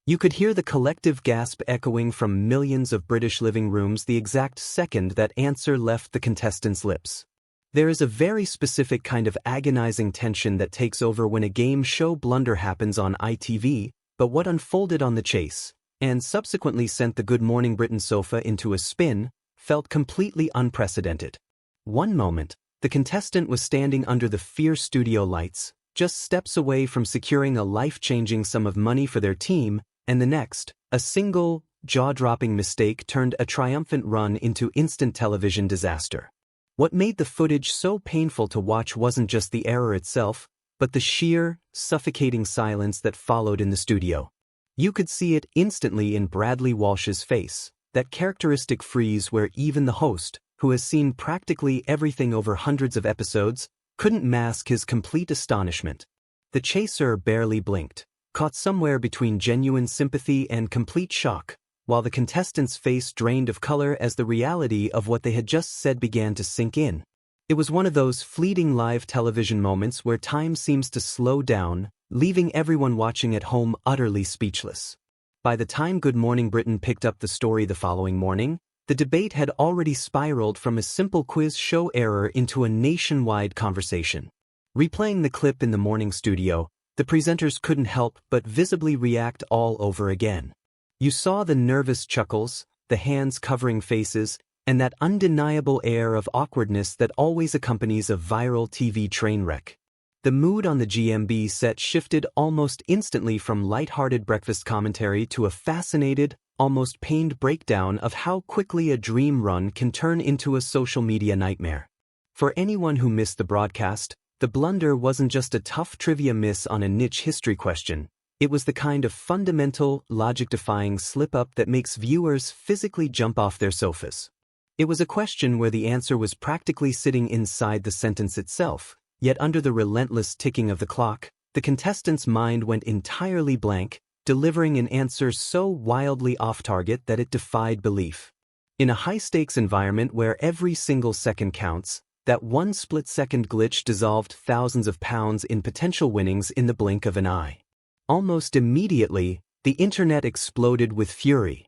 You could hear the collective gasp echoing from millions of British living rooms the exact second that answer left the contestants' lips. There is a very specific kind of agonizing tension that takes over when a game show blunder happens on ITV, but what unfolded on The Chase, and subsequently sent the Good Morning Britain sofa into a spin, felt completely unprecedented. One moment, the contestant was standing under the fierce studio lights, just steps away from securing a life-changing sum of money for their team, and the next, a single, jaw-dropping mistake turned a triumphant run into instant television disaster. What made the footage so painful to watch wasn't just the error itself, but the sheer, suffocating silence that followed in the studio. You could see it instantly in Bradley Walsh's face, that characteristic freeze where even the host, who has seen practically everything over hundreds of episodes, couldn't mask his complete astonishment. The chaser barely blinked, caught somewhere between genuine sympathy and complete shock, while the contestant's face drained of color as the reality of what they had just said began to sink in. It was one of those fleeting live television moments where time seems to slow down, leaving everyone watching at home utterly speechless. By the time Good Morning Britain picked up the story the following morning, the debate had already spiraled from a simple quiz show error into a nationwide conversation. Replaying the clip in the morning studio, the presenters couldn't help but visibly react all over again. You saw the nervous chuckles, the hands covering faces, and that undeniable air of awkwardness that always accompanies a viral TV train wreck. The mood on the GMB set shifted almost instantly from light-hearted breakfast commentary to a fascinated, almost pained breakdown of how quickly a dream run can turn into a social media nightmare. For anyone who missed the broadcast, the blunder wasn't just a tough trivia miss on a niche history question. It was the kind of fundamental, logic-defying slip-up that makes viewers physically jump off their sofas. It was a question where the answer was practically sitting inside the sentence itself, yet under the relentless ticking of the clock, the contestant's mind went entirely blank, delivering an answer so wildly off-target that it defied belief. In a high-stakes environment where every single second counts, that one split-second glitch dissolved thousands of pounds in potential winnings in the blink of an eye. Almost immediately, the internet exploded with fury.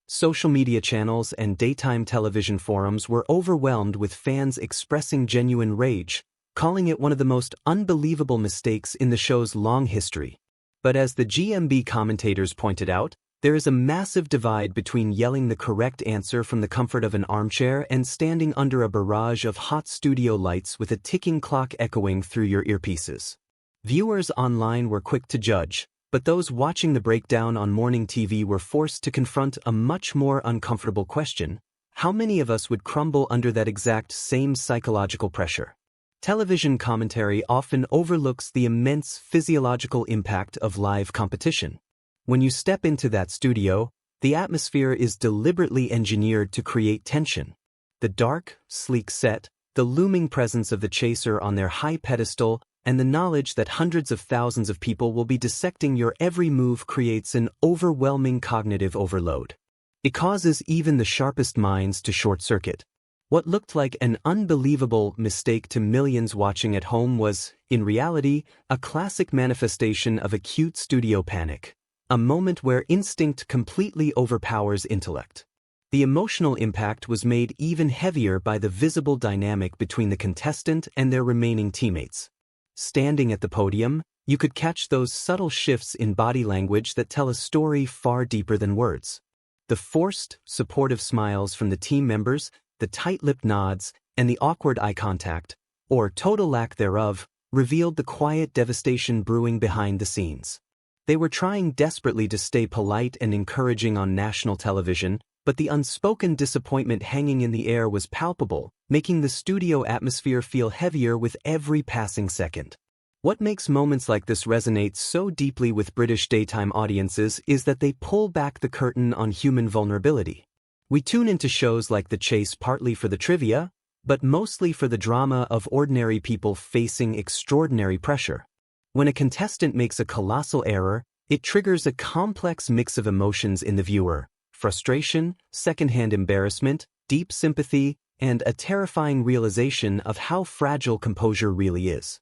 Social media channels and daytime television forums were overwhelmed with fans expressing genuine rage, calling it one of the most unbelievable mistakes in the show's long history. But as the GMB commentators pointed out, there is a massive divide between yelling the correct answer from the comfort of an armchair and standing under a barrage of hot studio lights with a ticking clock echoing through your earpieces. Viewers online were quick to judge, but those watching the breakdown on morning TV were forced to confront a much more uncomfortable question: how many of us would crumble under that exact same psychological pressure? Television commentary often overlooks the immense physiological impact of live competition. When you step into that studio, the atmosphere is deliberately engineered to create tension. The dark, sleek set, the looming presence of the chaser on their high pedestal, and the knowledge that hundreds of thousands of people will be dissecting your every move creates an overwhelming cognitive overload. It causes even the sharpest minds to short-circuit. What looked like an unbelievable mistake to millions watching at home was, in reality, a classic manifestation of acute studio panic. A moment where instinct completely overpowers intellect. The emotional impact was made even heavier by the visible dynamic between the contestant and their remaining teammates. Standing at the podium, you could catch those subtle shifts in body language that tell a story far deeper than words. The forced, supportive smiles from the team members, the tight-lipped nods, and the awkward eye contact, or total lack thereof, revealed the quiet devastation brewing behind the scenes. They were trying desperately to stay polite and encouraging on national television, but the unspoken disappointment hanging in the air was palpable, making the studio atmosphere feel heavier with every passing second. What makes moments like this resonate so deeply with British daytime audiences is that they pull back the curtain on human vulnerability. We tune into shows like The Chase partly for the trivia, but mostly for the drama of ordinary people facing extraordinary pressure. When a contestant makes a colossal error, it triggers a complex mix of emotions in the viewer: frustration, secondhand embarrassment, deep sympathy, and a terrifying realization of how fragile composure really is.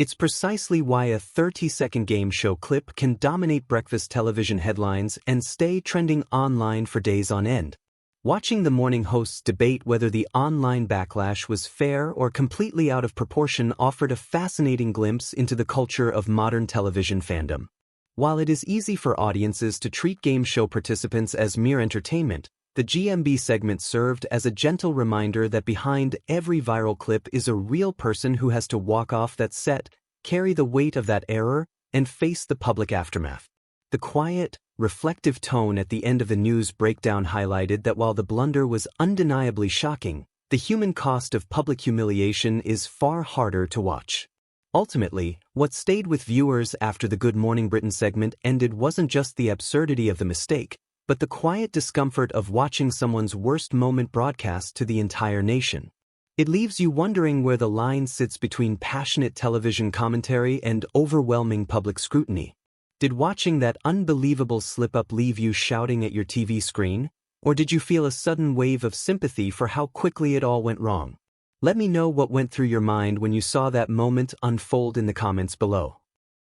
It's precisely why a 30-second game show clip can dominate breakfast television headlines and stay trending online for days on end. Watching the morning hosts debate whether the online backlash was fair or completely out of proportion offered a fascinating glimpse into the culture of modern television fandom. While it is easy for audiences to treat game show participants as mere entertainment, the GMB segment served as a gentle reminder that behind every viral clip is a real person who has to walk off that set, carry the weight of that error, and face the public aftermath. The quiet, reflective tone at the end of the news breakdown highlighted that while the blunder was undeniably shocking, the human cost of public humiliation is far harder to watch. Ultimately, what stayed with viewers after the Good Morning Britain segment ended wasn't just the absurdity of the mistake, but the quiet discomfort of watching someone's worst moment broadcast to the entire nation. It leaves you wondering where the line sits between passionate television commentary and overwhelming public scrutiny. Did watching that unbelievable slip-up leave you shouting at your TV screen, or did you feel a sudden wave of sympathy for how quickly it all went wrong? Let me know what went through your mind when you saw that moment unfold in the comments below.